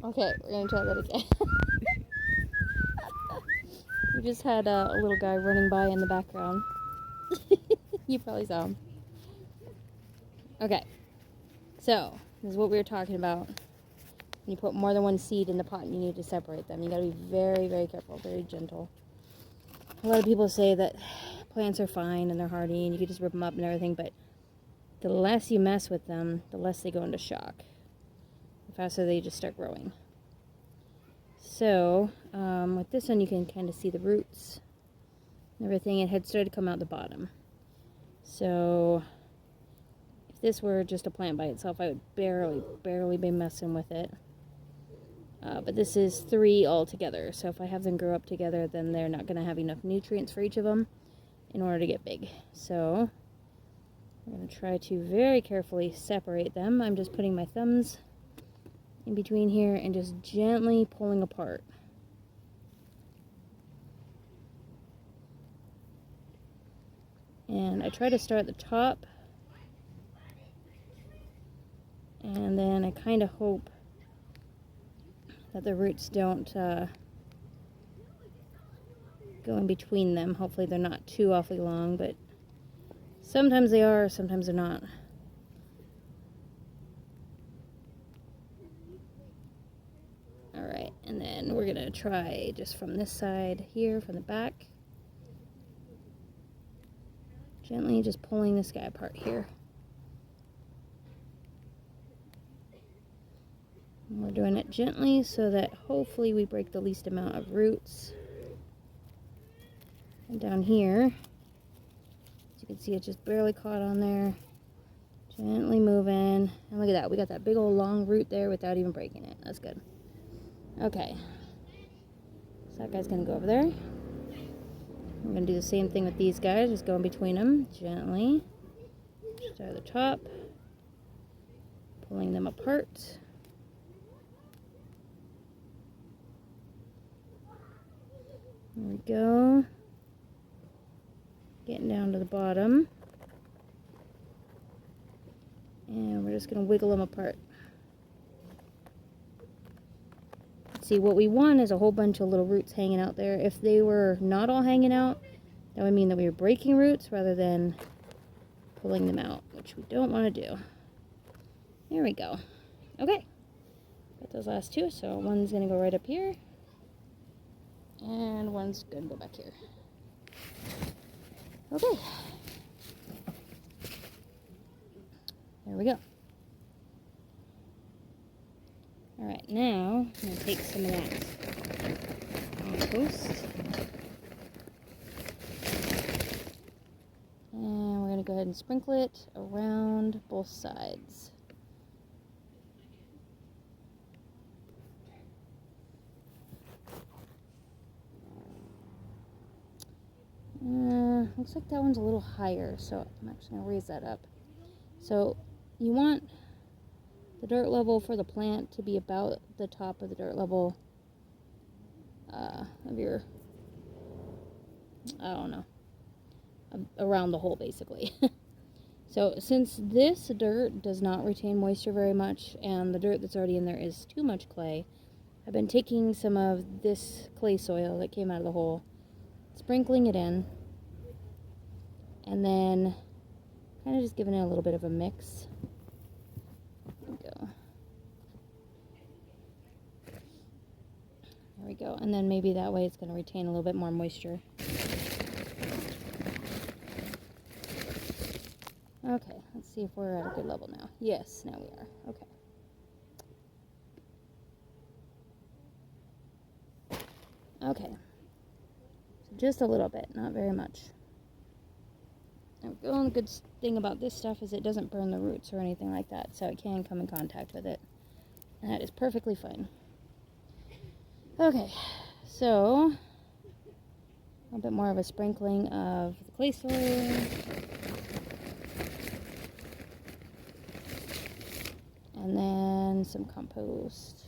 Okay, we're gonna try that again. We just had a little guy running by in the background. You probably saw him. Okay, so this is what we were talking about. When you put more than one seed in the pot and you need to separate them, you gotta be very, very careful, very gentle. A lot of people say that plants are fine and they're hardy and you can just rip them up and everything, but the less you mess with them, the less they go into shock. The faster they just start growing. So, with this one you can kind of see the roots and everything. It had started to come out the bottom. So, if this were just a plant by itself, I would barely be messing with it. But this is 3 all together, so if I have them grow up together, then they're not going to have enough nutrients for each of them in order to get big. So, I'm going to try to very carefully separate them. I'm just putting my thumbs in between here and just gently pulling apart. And I try to start at the top, and then I kind of hope that the roots don't go in between them. Hopefully they're not too awfully long, but sometimes they are, sometimes they're not. Alright, and then we're going to try just from this side here, from the back. Gently just pulling this guy apart here. And we're doing it gently so that hopefully we break the least amount of roots. And down here, as you can see, it just barely caught on there. Gently moving. And look at that, we got that big old long root there without even breaking it. That's good. Okay. So that guy's going to go over there. I'm going to do the same thing with these guys, just go in between them gently. Start at the top, pulling them apart. There we go. Getting down to the bottom. And we're just going to wiggle them apart. See, what we want is a whole bunch of little roots hanging out there. If they were not all hanging out, that would mean that we were breaking roots rather than pulling them out, which we don't want to do. There we go. Okay. Got those last 2, so one's going to go right up here. And one's going to go back here. Okay. There we go. Alright, now I'm going to take some of that compost. And we're going to go ahead and sprinkle it around both sides. Looks like that one's a little higher, so I'm actually going to raise that up. So you want the dirt level for the plant to be about the top of the dirt level of your, I don't know, around the hole basically. So since this dirt does not retain moisture very much and the dirt that's already in there is too much clay, I've been taking some of this clay soil that came out of the hole, sprinkling it in, and then kind of just giving it a little bit of a mix. There we go. There we go. And then maybe that way it's going to retain a little bit more moisture. Okay, let's see if we're at a good level now. Yes, now we are. Okay. Okay. So just a little bit, not very much. There we go. And the good thing about this stuff is it doesn't burn the roots or anything like that, so it can come in contact with it. And that is perfectly fine. Okay, so a bit more of a sprinkling of the clay soil. And then some compost.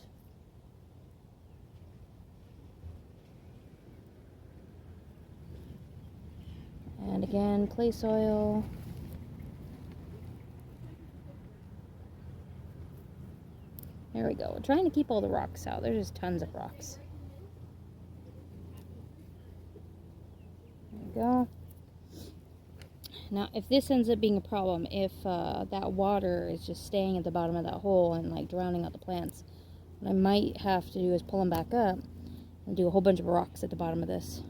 And again, clay soil. There we go. We're trying to keep all the rocks out. There's just tons of rocks. There we go. Now, if this ends up being a problem, if that water is just staying at the bottom of that hole and like drowning out the plants, what I might have to do is pull them back up and do a whole bunch of rocks at the bottom of this.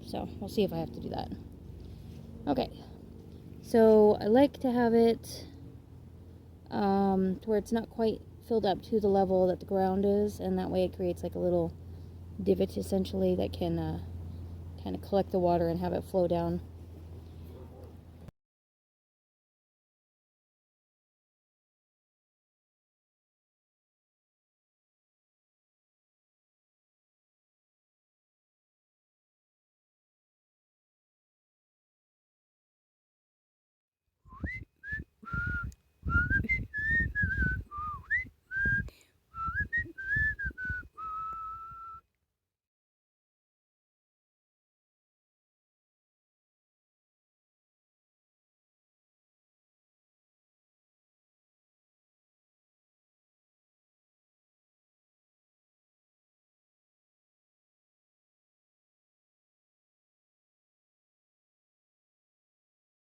So we'll see if I have to do that. Okay, so I like to have it to where it's not quite filled up to the level that the ground is, and that way it creates like a little divot essentially that can kind of collect the water and have it flow down